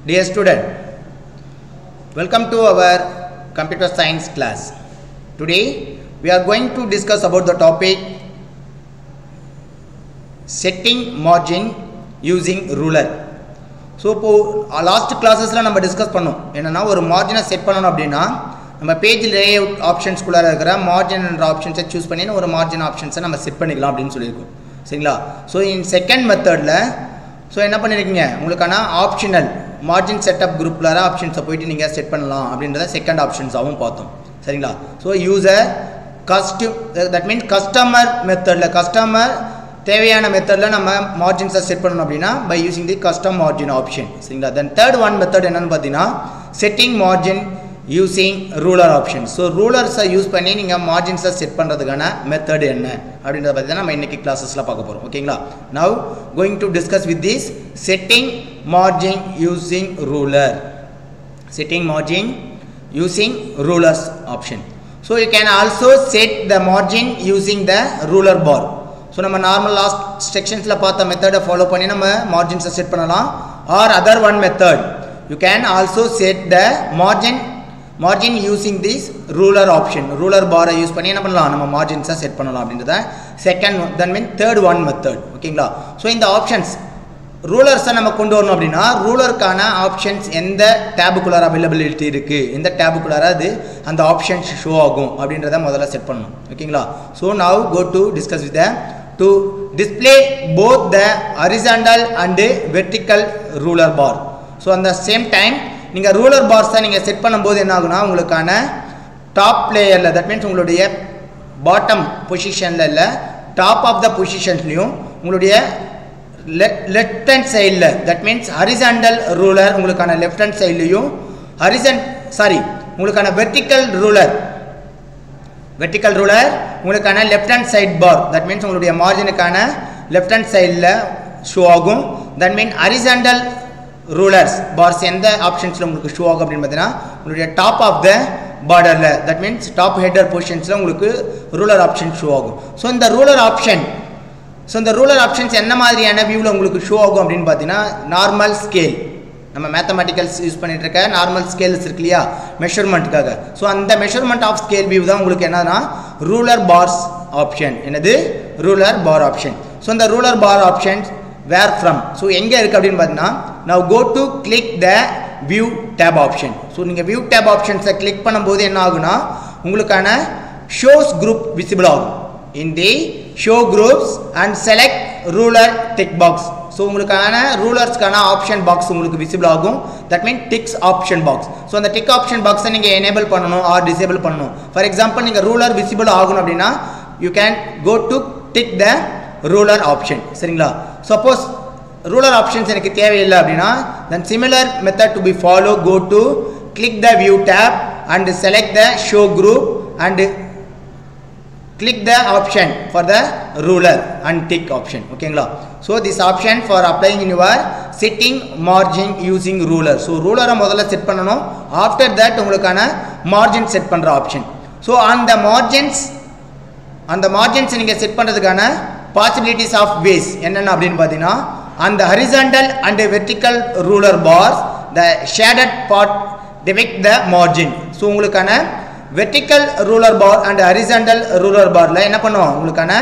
Dear student, welcome to our computer science class. Today we are going to discuss about the topic setting margin using ruler. So last classes la நம்ம discuss பண்ணோம் என்னன்னா ஒரு மார்ஜினை set பண்ணனும் அப்படினா நம்ம page layout options குள்ள இருக்கிற margin என்ற ஆப்ஷன்ஸை சூஸ் பண்ணி ஒரு மார்ஜின் ஆப்ஷன்ஸை நம்ம செட் பண்ணிக்கலாம் அப்படினு சொல்லிருக்கோம் சரிங்களா சோ இன் செகண்ட் மெத்தட்ல சோ என்ன பண்ணிருக்கீங்க உங்களுக்கான ஆப்ஷனல் margin setup group ல ஆப்ஷன்ஸ் போய்ட்டு நீங்க செட் பண்ணலாம் அப்படிங்கறத செகண்ட் ஆப்ஷன்ஸ் ஆவும் பார்த்தோம் சரிங்களா so user custom that means customer மெத்தட்ல கஸ்டமர் தேவையான மெத்தட்ல நம்ம மார்ஜின்ஸ் செட் பண்ணனும் அப்படினா by using the custom margin option சரிங்களா then third one method என்னன்னு பாத்தீனா setting margin using ruler option so rulers use பண்ணி நீங்க மார்ஜின்ஸ் செட் பண்றதுக்கான மெத்தட் என்ன அப்படிங்கறத பத்தி நம்ம இன்னைக்கு கிளாसेसல பார்க்க போறோம் ஓகேங்களா now going to discuss with this setting margin using ruler setting margin using rulers option so you can also set the margin using the ruler bar so நம்ம நார்மல் லாஸ்ட் செக்ஷன்ஸ்ல பார்த்த மெத்தட ஃபாலோ பண்ணி நம்ம மார்ஜின்ஸ் செட் பண்ணலாம் or other one method you can also set the margin using this ruler option ruler bar use பண்ணி என்ன பண்ணலாம் நம்ம margins set பண்ணலாம் அப்படிங்கறத second then mean third one method ஓகேங்களா சோ இந்த ஆப்ஷன்ஸ் ரூலர்ஸ் நம்ம கொண்டு வரணும் அப்படினா ரூலருக்கான ஆப்ஷன்ஸ் எந்த டேபுக்குள்ள அவேilability இருக்கு எந்த டேபுக்குள்ள அது அந்த ஆப்ஷன்ஸ் ஷோ ஆகும் அப்படின்றத முதல்ல செட் பண்ணனும் ஓகேங்களா so now go to discuss with them to display both the horizontal and vertical ruler bar so at the same time நீங்க ரூலர் பார்ஸ் நீங்க செட் பண்ணும்போது என்ன ஆகும்னா உங்களுக்கான டாப் லேயர்ல that means உங்களுடைய பாட்டம் பொசிஷன்ல இல்ல டாப் ஆஃப் தி பொசிஷன்ஸ்லயும் உங்களுடைய left hand side la that means horizontal ruler உங்களுக்கான left hand side லயும் உங்களுக்கான vertical ruler உங்களுக்கான left hand side bar that means உங்களுடைய மார்ஜினுக்கான left hand side ல ஷோ ஆகும் that mean horizontal rulers bars எந்த ஆப்ஷன்ஸ்ல உங்களுக்கு ஷோ ஆகும் அப்படினு பார்த்தீங்கன்னா உங்களுடைய டாப் ஆஃப் தி பார்டர்ல that means டாப் ஹெடர் பொசிஷன்ஸ்ல உங்களுக்கு ரூலர் ஆப்ஷன் ஷோ ஆகும் சோ இந்த ரூலர் ஆப்ஷன் So இந்த ரூலர் ஆப்ஷன்ஸ் என்ன மாதிரியான வியூல உங்களுக்கு ஷோ ஆகும் அப்படினு பாத்தீனா நார்மல் ஸ்கேல் நம்ம மேத்தமேட்டிக்கல்ஸ் யூஸ் பண்ணிட்டு இருக்க நார்மல் ஸ்கேல்ஸ் இருக்குலையா மெஷர்மென்ட்காக சோ அந்த மெஷர்மென்ட் ஆஃப் ஸ்கேல் வியூ தான் உங்களுக்கு என்னன்னா ரூலர் பார்ஸ் ஆப்ஷன் என்னது ரூலர் பார் ஆப்ஷன் சோ இந்த ruler bar options where from so எங்க இருக்கு அப்படினு பாத்தீனா now go to click the view tab option so நீங்க view tab options click பண்ணும்போது என்ன ஆகும்னா உங்களுக்கான shows group visible ஆகும் in the show groups and select ruler tick box so உங்களுக்கான ரூலர்ஸ்கான ஆப்ஷன் பாக்ஸ் உங்களுக்கு விசிபிள் ஆகும் that means ticks option box so அந்த tick option box நீங்க enable பண்ணனும் or disable பண்ணனும் for example நீங்க ரூலர் விசிபிள் ஆகணும் அப்படினா you can go to tick the ruler option சரிங்களா suppose ruler options எனக்கு தேவையில்லை அப்படினா then similar method to be follow go to click the view tab and select the show group and click the option for the ruler and tick option okayங்களா so this option for applying in your setting margin using ruler so ruler முதல்ல set பண்ணனும் after that உங்களுக்கான margin set பண்ற option so on the margins நீங்க set பண்றதுக்கான possibilities of ways என்னென்ன அப்படினு பாத்தீனா on the horizontal and vertical ruler bars the shaded part depict the margin so உங்களுக்கான vertical ruler bar and horizontal ruler bar ல என்ன பண்ணுவோம் உங்களுக்கான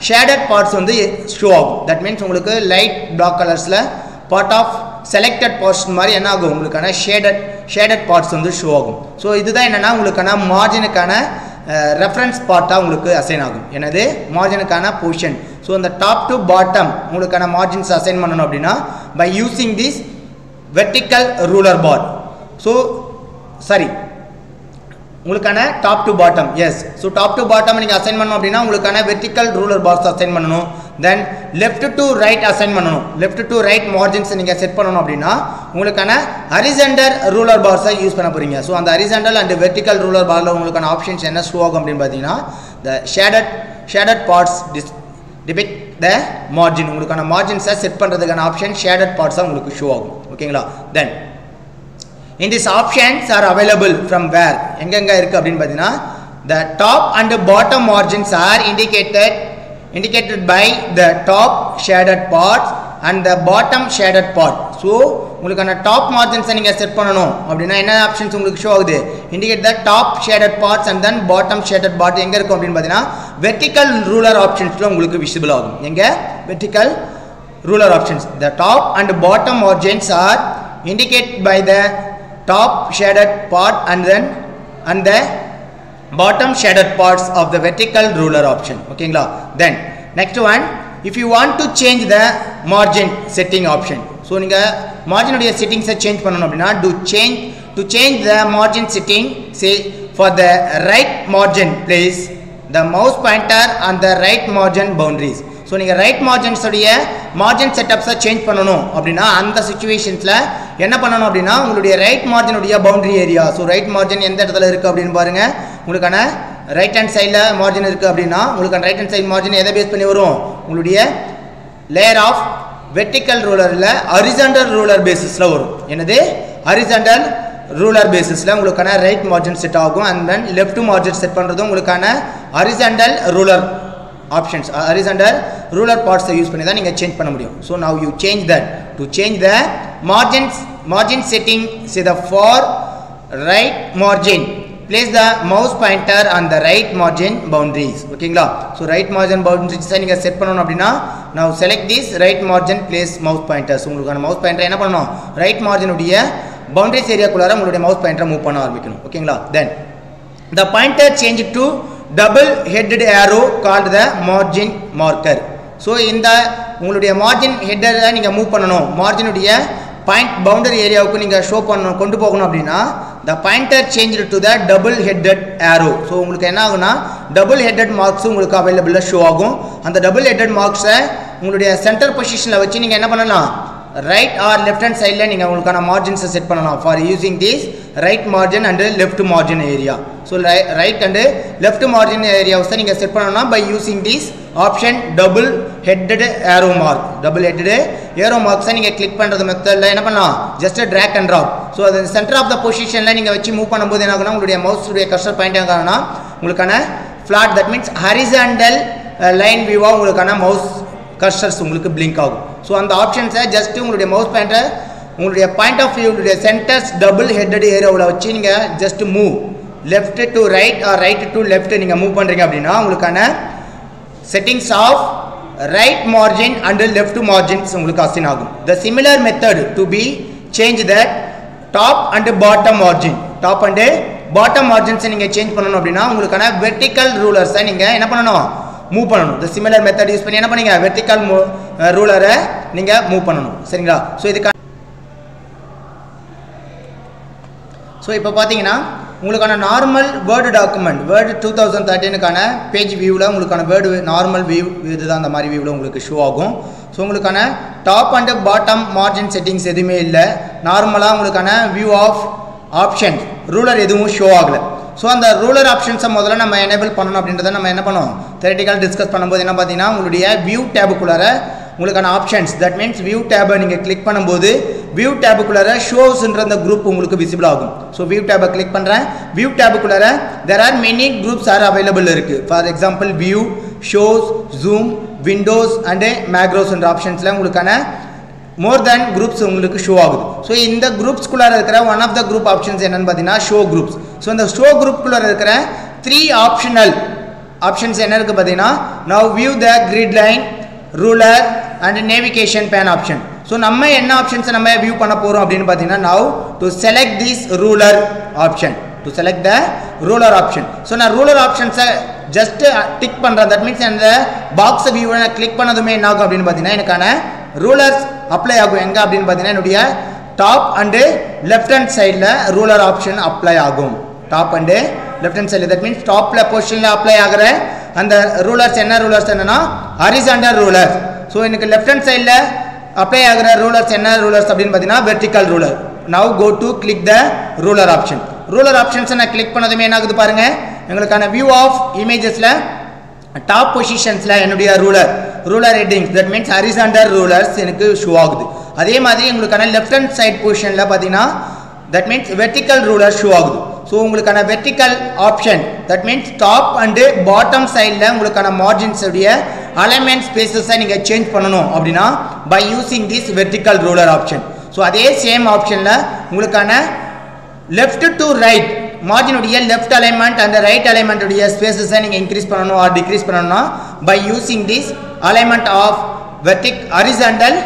shaded parts வந்து ஷோ ஆகும் that means உங்களுக்கு light black colors-ல part of selected portion மாதிரி என்ன ஆகும் உங்களுக்கான shaded parts வந்து ஷோ ஆகும் so இதுதான் என்னன்னா உங்களுக்கான மார்ஜினுக்கான ரெஃபரன்ஸ் பார்ட்டா உங்களுக்கு அசைன் ஆகும் என்னது மார்ஜினுக்கான பொசிஷன் so அந்த டாப் டு பாட்டம் உங்களுக்கான மார்ஜின்ஸ் அசைன் பண்ணனும் அப்படினா by using this vertical ruler bar so உங்களுக்கான top to bottom S so top to bottom நீங்க அசைன் பண்ணனும் அப்படினா உங்களுக்கான வெர்டிகல் ரூலர் பார்ஸ் அசைன் பண்ணனும் then left to right assign பண்ணனும் லெஃப்ட் டு ரைட் மார்ஜின்ஸ் நீங்க செட் பண்ணனும் அப்படினா உங்களுக்கான ஹரிசாண்டல் ரூலர் பார்ஸ் யூஸ் பண்ண போறீங்க சோ அந்த ஹரிசாண்டல் and வெர்டிகல் ரூலர் பார்ல உங்களுக்கான ஆப்ஷன்ஸ் என்ன ஷோ ஆகும் அப்படினு பாத்தீங்கன்னா the shaded parts depict the margin உங்களுக்கான மார்ஜின்ஸ் செட் பண்றதுக்கான ஆப்ஷன் shaded parts உங்களுக்கு ஷோ ஆகும் ஓகேங்களா then in these options are available from where எங்கங்க இருக்கு அப்படினு பாத்தீனா the top and bottom margins are indicated by the top shaded parts and the bottom shaded part so உங்களுக்கான top மார்ஜின்ஸை நீங்கள் set பண்ணணும் அப்படின்னா என்ன ஆப்ஷன்ஸ் உங்களுக்கு ஷோ ஆகுது? Indicate the top shaded parts and then bottom shaded part எங்கே இருக்கும் அப்படின்னு பார்த்தீங்கன்னா வெர்டிக்கல் ரூலர் ஆப்ஷன்ஸில் உங்களுக்கு விசிபிள் ஆகும். எங்கே? Vertical ruler options. The top and bottom margins are indicated by the top shaded part and the bottom shaded parts of the vertical ruler option. Okay, then next one, if you want to change the margin setting option, so நீங்க margin உடைய settings change பண்ணனும் அப்படினா to change the margin setting, say for the right margin, place the mouse pointer on the right margin boundaries. So நீங்கள் right மார்ஜின்ஸுடைய margin செட்டப்ஸை change பண்ணணும் அப்படின்னா அந்த சுச்சுவேஷன்ஸில் என்ன பண்ணணும் அப்படின்னா உங்களுடைய ரைட் மார்ஜினுடைய boundary area, so right margin எந்த இடத்துல இருக்குது அப்படின்னு பாருங்கள். உங்களுக்கான ரைட் ஹேண்ட் சைடில் மார்ஜின் இருக்குது அப்படின்னா உங்களுக்கான ரைட் ஹேண்ட் சைட் மார்ஜின் எதை பேஸ் பண்ணி வரும்? உங்களுடைய லேயர் ஆஃப் வெர்டிக்கல் ரூலரில் ஹரிசாண்டல் ரூலர் பேசிஸில் வரும். என்னது? ஹரிசாண்டல் ரூலர் பேசிஸில் உங்களுக்கான ரைட் மார்ஜின் செட் ஆகும். And then left margin set பண்ணுறதும் உங்களுக்கான horizontal ruler options, horizontal ruler parts use பண்ணி தான் நீங்க சேஞ்ச் பண்ண முடியும். So now you change that. To change the margin setting, say the for right margin, place the mouse pointer on the right margin boundaries. ஓகேங்களா? So right margin boundaries நீங்க set பண்ணனும் அப்படினா now select this right margin, place mouse pointer. So உங்களுக்கான mouse pointer என்ன பண்ணனும்? right margin உடைய boundaries area குள்ளார உங்களுடைய mouse pointer move பண்ண ஆரம்பிக்கணும். ஓகேங்களா? Then the pointer change to double headed arrow called the margin marker. So இந்த உங்களுடைய மார்ஜின் ஹெட்டரை நீங்கள் மூவ் பண்ணணும், மார்ஜினுடைய பாயிண்ட் பவுண்டரி ஏரியாவுக்கு நீங்கள் ஷோ பண்ணணும், கொண்டு போகணும் அப்படின்னா the pointer changed to the double headed arrow. So உங்களுக்கு என்ன ஆகுனா டபுள் ஹெட்டட் மார்க்ஸும் உங்களுக்கு அவைலபிளாக ஷோ ஆகும். அந்த டபுள் ஹெட்டட் மார்க்ஸை உங்களுடைய சென்டர் பொசிஷனில் வச்சு நீங்கள் என்ன பண்ணலாம்? ரைட் ஆர் லெஃப்ட் ஹேண்ட் சைடில் நீங்கள் உங்களுக்கான மார்ஜின்ஸை செட் பண்ணலாம் for using this right margin and left margin area. So right and left margin ஏரியாவை நீங்கள் செட் பண்ணணும்னா by using this option double headed arrow mark. Double headed arrow மார்க்ஸை நீங்கள் கிளிக் பண்ணுறது மெத்தடில் என்ன பண்ணலாம்? Just drag and drop. So அது சென்டர் ஆஃப் த பொசிஷனில் நீங்கள் வச்சு மூவ் பண்ணும்போது என்ன ஆகுனா உங்களுடைய மவுஸுடைய கர்சர் பாயிண்ட் ஆகுனா உங்களுக்கான flat, that means horizontal line வியூவாக உங்களுக்கான மவுஸ் கர்சர்ஸ் உங்களுக்கு பிளிங்க் ஆகும். ஸோ அந்த ஆப்ஷன்ஸை ஜஸ்ட்டு உங்களுடைய மவுஸ் பாயிண்டர் உங்களுடைய பாயிண்ட் ஆஃப் வியூடைய சென்டர்ஸ் டபுள் ஹெட்டட் ஏரியாவில் வச்சு நீங்கள் just move left to right or right to left நீங்கள் மூவ் பண்ணுறீங்க அப்படின்னா உங்களுக்கான settings of right margin and left margins உங்களுக்கு அசைன் ஆகும். The similar method to be change that top and bottom margin, top and bottom மார்ஜின்ஸை நீங்கள் change பண்ணணும் அப்படின்னா உங்களுக்கான வெர்டிக்கல் ரூலர்ஸை நீங்கள் என்ன பண்ணணும்? மூவ் பண்ணணும். இந்த சிமிலர் மெத்தட் யூஸ் பண்ணி என்ன பண்ணீங்க? வெர்டிக்கல் ரூலரை நீங்கள் மூவ் பண்ணணும். சரிங்களா? ஸோ இப்போ பார்த்தீங்கன்னா உங்களுக்கான நார்மல் வேர்டு டாக்குமெண்ட் வேர்டு 2013க்கான பேஜ் வியூவில் உங்களுக்கான வேர்டு நார்மல் வியூ இதுதான் அந்த மாதிரி வியூவில் உங்களுக்கு ஷோ ஆகும். ஸோ உங்களுக்கான top and bottom margin settings எதுவுமே இல்லை. நார்மலாக உங்களுக்கான வியூ ஆஃப் ஆப்ஷன் ரூலர் எதுவும் ஷோ ஆகலை. ஸோ அந்த ரூலர் ஆப்ஷன்ஸை முதல்ல நம்ம எனேபிள் பண்ணணும் அப்படின்றத நம்ம என்ன பண்ணோம்? தியரிட்டிக்கல் டிஸ்கஸ் பண்ணும்போது என்ன பார்த்தீங்கன்னா உங்களுடைய வியூ டேபுக்குள்ளார உங்களுக்கான ஆப்ஷன்ஸ், தட் மீன்ஸ் வியூ டேபை நீங்கள் கிளிக் பண்ணும்போது வியூ டேபுக்குள்ளார ஷோஸ்ன்ற அந்த குரூப் உங்களுக்கு விசிபிள் ஆகும். ஸோ வியூ டேபை கிளிக் பண்ணுறேன். வியூ டேபுக்குள்ளார there are many groups are available இருக்குது. For example view, shows, zoom, windows and மேக்ரோஸ்ன்ற ஆப்ஷன்ஸில் உங்களுக்கான மோர் தேன் குரூப்ஸ் உங்களுக்கு ஷோ ஆகுது. ஸோ இந்த குரூப்ஸ்குள்ளார இருக்கிற one of the group options என்னென்னு பார்த்தீங்கன்னா ஷோ குரூப்ஸ். ஸோ இந்த ஷோ குரூப்குள்ளார இருக்கிற 3 ஆப்ஷனல் ஆப்ஷன்ஸ் என்ன இருக்குது பார்த்தீங்கன்னா now view the grid line, ruler and navigation pane option. So நம்ம என்ன ஆப்ஷன்ஸை நம்ம வியூ பண்ண போகிறோம் அப்படின்னு பார்த்தீங்கன்னா now to select this ruler option, to select the ruler option. So நான் ரூலர் ஆப்ஷன்ஸை ஜஸ்ட் டிக் பண்ணுறேன். தட் மீன்ஸ் அந்த பாக்ஸை வியூவை நான் கிளிக் பண்ணதுமே என்ன ஆகும் அப்படின்னு பார்த்தீங்கன்னா எனக்கான ரூலர்ஸ் அப்ளை ஆகும். எங்கே அப்படின்னு பார்த்தீங்கன்னா என்னுடைய டாப் அண்டு லெஃப்ட் ஹேண்ட் சைடில் ரூலர் ஆப்ஷன் அப்ளை ஆகும். டாப் அண்டு லெஃப்ட் ஹேண்ட் சைடில், தட் மீன்ஸ் டாப்பில் பொசிஷனில் அப்ளை ஆகிற அந்த ரூலர்ஸ் என்ன ரூலர்ஸ் என்னன்னா ஹரிசாண்டல் ரூலர்ஸ். ஸோ எனக்கு லெஃப்ட் ஹேண்ட் சைடில் அப்ளை ஆகிற ரூலர்ஸ் என்ன ரூலர்ஸ் அப்படின்னு பார்த்தீங்கன்னா vertical ruler. Now go to click the ruler option. Ruler ஆப்ஷன்ஸை நான் கிளிக் பண்ணதுமே என்ன ஆகுது பாருங்கள், எங்களுக்கான வியூ ஆஃப் இமேஜஸில் டாப் பொசிஷன்ஸில் என்னுடைய ruler headings, that means horizontal rulers எனக்கு ஷோ ஆகுது. அதே மாதிரி உங்களுக்கான லெஃப்ட் ஹேண்ட் சைட் பொசிஷனில் பார்த்தீங்கன்னா that means vertical ruler show ஆகுது. ஸோ உங்களுக்கான vertical option, that means top and bottom சைடில் உங்களுக்கான மார்ஜின்ஸுடைய அலைன்மெண்ட் ஸ்பேசஸை நீங்கள் சேஞ்ச் பண்ணணும் அப்படின்னா by using this vertical ruler option. So அதே சேம் ஆப்ஷனில் உங்களுக்கான லெஃப்ட் டு ரைட் மார்ஜினுடைய லெஃப்ட் அலைன்மெண்ட் அண்ட் ரைட் அலைன்மெண்ட்டுடைய ஸ்பேசஸை நீங்கள் இன்க்ரீஸ் பண்ணணும் ஆர் டிக்ரீஸ் பண்ணணும்னா by using this alignment of horizontal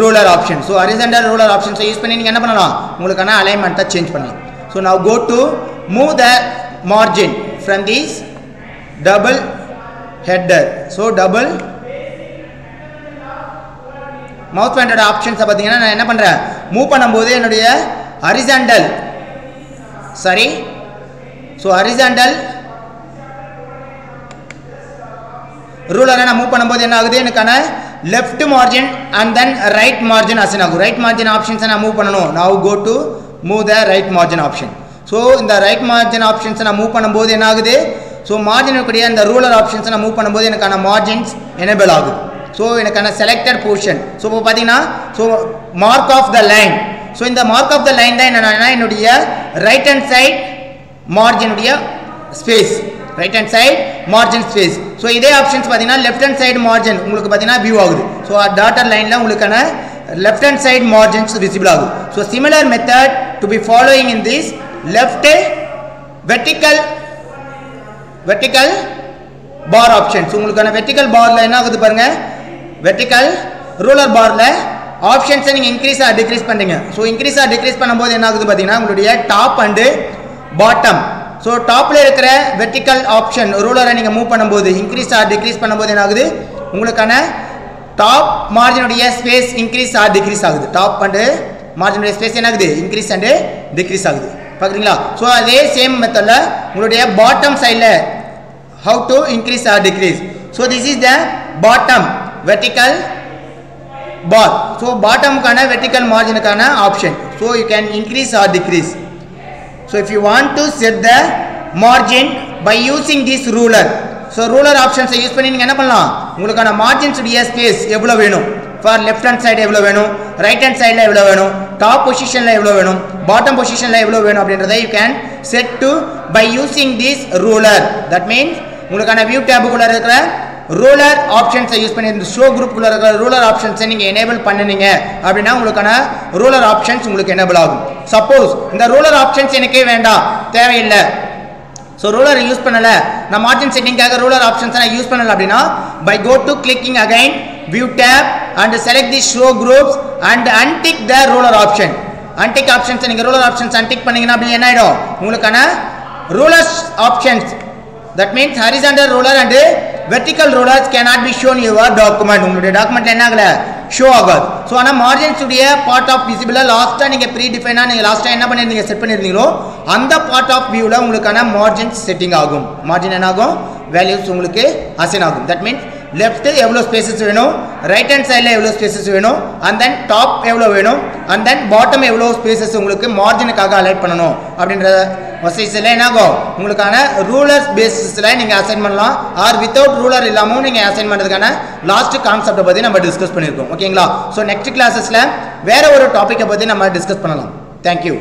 ruler option. So horizontal ruler ஆப்ஷன்ஸை யூஸ் பண்ணி நீங்கள் என்ன பண்ணலாம், உங்களுக்கான அலைன்மெண்ட்டை சேஞ்ச் பண்ணலாம். So now go to move the margin from this double header. So double mouth பாயிண்டோட ஆப்ஷன்ஸை பார்த்தீங்கன்னா நான் என்ன பண்ணுறேன், மூவ் பண்ணும்போது என்னுடைய ஹரிசாண்டல் ஹரிசாண்டல் ரூலரை நான் மூவ் பண்ணும்போது என்ன ஆகுது, எனக்கான left margin and then right margin assign ஆகும். ரைட் மார்ஜின் ஆப்ஷன்ஸை நான் மூவ் பண்ணணும். Now go to move the right margin option. So இந்த ரைட் மார்ஜின் ஆப்ஷன்ஸை நான் மூவ் பண்ணும்போது என்ன ஆகுது, ஸோ மார்ஜினுக்குரிய இந்த ரூலர் ஆப்ஷன்ஸை நான் மூவ் பண்ணும்போது எனக்கான மார்ஜின்ஸ் எனேபிள் ஆகுது. ஸோ எனக்கான செலக்டட் போர்ஷன். ஸோ இப்போ பார்த்தீங்கன்னா so mark of the line. So இந்த மார்க் ஆஃப் த லைன் தான் என்னென்னா என்னுடைய ரைட் ஹேண்ட் சைட் மார்ஜினுடைய space, right hand side margin space. So இதே ஆப்ஷன்ஸ் பார்த்தீங்கன்னா லெஃப்ட் ஹேண்ட் சைடு மார்ஜின் உங்களுக்கு பார்த்தீங்கன்னா வியூ ஆகுது. ஸோ டாட்டர் லைனில் உங்களுக்கான left hand side margins visible ஆகும். So similar method to be following in this left vertical bar options. உங்களுக்கான vertical பார்ல என்ன ஆகுது பாருங்க, வெர்டிக்கல் ரூலர் பார்ல ஆப்ஷன்ஸை நீங்கள் இன்க்ரீஸ் ஆர் டிக்ரீஸ் பண்ணுறீங்க. ஸோ இன்க்ரீஸ் ஆர் டிக்ரீஸ் பண்ணும்போது என்ன ஆகுது பார்த்தீங்கன்னா உங்களுடைய டாப் அண்டு பாட்டம். ஸோ டாப்பில் இருக்கிற வெர்டிக்கல் ஆப்ஷன் ரூலரை நீங்கள் மூவ் பண்ணும்போது இன்க்ரீஸ் ஆர் டிக்ரீஸ் பண்ணும்போது என்ன ஆகுது, உங்களுக்கான டாப் மார்ஜினுடைய ஸ்பேஸ் இன்க்ரீஸ் ஆர் டிக்ரீஸ் ஆகுது. டாப் அண்டு மார்ஜினுடைய ஸ்பேஸ் என்ன ஆகுது, இன்க்ரீஸ் அண்டு டிக்ரீஸ் ஆகுது. பார்க்குறீங்களா? ஸோ அதே சேம் மெத்தடில் உங்களுடைய பாட்டம் சைடில் how to increase or decrease. So this is the bottom vertical bar. So bottom kana vertical margin kana option. So you can increase or decrease. So if you want to set the margin by using this ruler, so ruler options use பண்ணி நீங்க என்ன பண்ணலாம், உங்களுக்கான margins உடைய space எவ்வளவு வேணும், for left hand side எவ்வளவு வேணும், right hand side ல எவ்வளவு வேணும், top position ல எவ்வளவு வேணும், bottom position ல எவ்வளவு வேணும் அப்படிங்கறதை you can set to by using this ruler. That means உங்களுக்கான வியூ டேபுக்குள்ள இருக்கிற ரூலர் ஆப்ஷன்ஸை யூஸ் பண்ணி இந்த ஷோ குரூப்புக்குள்ள இருக்கிற ரூலர் ஆப்ஷன்ஸை நீங்கள் எனேபிள் பண்ணினீங்க அப்படின்னா உங்களுக்கான ரூலர் ஆப்ஷன்ஸ் உங்களுக்கு எனேபிள் ஆகும். சப்போஸ் இந்த ரூலர் ஆப்ஷன்ஸ் எனக்கே வேண்டாம், தேவையில்லை, ஸோ ரூலர் யூஸ் பண்ணலை, நான் மார்ஜின் செட்டிங்காக ரூலர் ஆப்ஷன்ஸை நான் யூஸ் பண்ணலை அப்படின்னா by go to clicking again view tab and select the show groups and untick the ruler option. Untick ஆப்ஷன்ஸை நீங்கள் ரூலர் ஆப்ஷன்ஸ் அன்டிக் பண்ணீங்கன்னா அப்படி என்ன ஆகிடும், உங்களுக்கான rulers options that means horizontal ruler and vertical rulers cannot be shown in your document. உங்களுடைய டாக்குமெண்ட்ல என்ன ஆகல, ஷோ ஆகாது. ஸோ ஆனால் மார்ஜின்ஸ் உடைய பார்ட் ஆஃப் விசிபிளாக லாஸ்ட்டாக நீங்கள் ப்ரீ டிஃபைனாக நீங்கள் லாஸ்ட்டாக என்ன பண்ணியிருந்தீங்க, செட் பண்ணியிருந்தீங்களோ அந்த பார்ட் ஆஃப் வியூவில் உங்களுக்கான மார்ஜின்ஸ் செட்டிங் ஆகும். மார்ஜின் என்ன ஆகும், வேல்யூஸ் உங்களுக்கு அசைன் ஆகும். தட் மீன்ஸ் லெஃப்ட் எவ்வளோ ஸ்பேசஸ் வேணும், ரைட் ஹேண்ட் சைடில் எவ்வளோ ஸ்பேசஸ் வேணும், அண்ட் தென் டாப் எவ்வளோ வேணும், அண்ட் தென் பாட்டம் எவ்வளோ ஸ்பேசஸ் உங்களுக்கு மார்ஜினுக்காக அலைட் பண்ணணும் அப்படின்ற வசதியில் என்ன ஆகும், உங்களுக்கான ரூலர்ஸ் பேசிஸில் நீங்கள் அசைன் பண்ணலாம். ஆர் வித்தவுட் ரூலர் இல்லாமல் நீங்கள் அசைன் பண்ணுறதுக்கான லாஸ்ட் கான்செப்டை பற்றி நம்ம டிஸ்கஸ் பண்ணியிருக்கோம். ஓகேங்களா? ஸோ நெக்ஸ்ட் கிளாஸஸில் வேறு ஒரு டாப்பிக்கை பற்றி நம்ம டிஸ்கஸ் பண்ணலாம். தேங்க்யூ.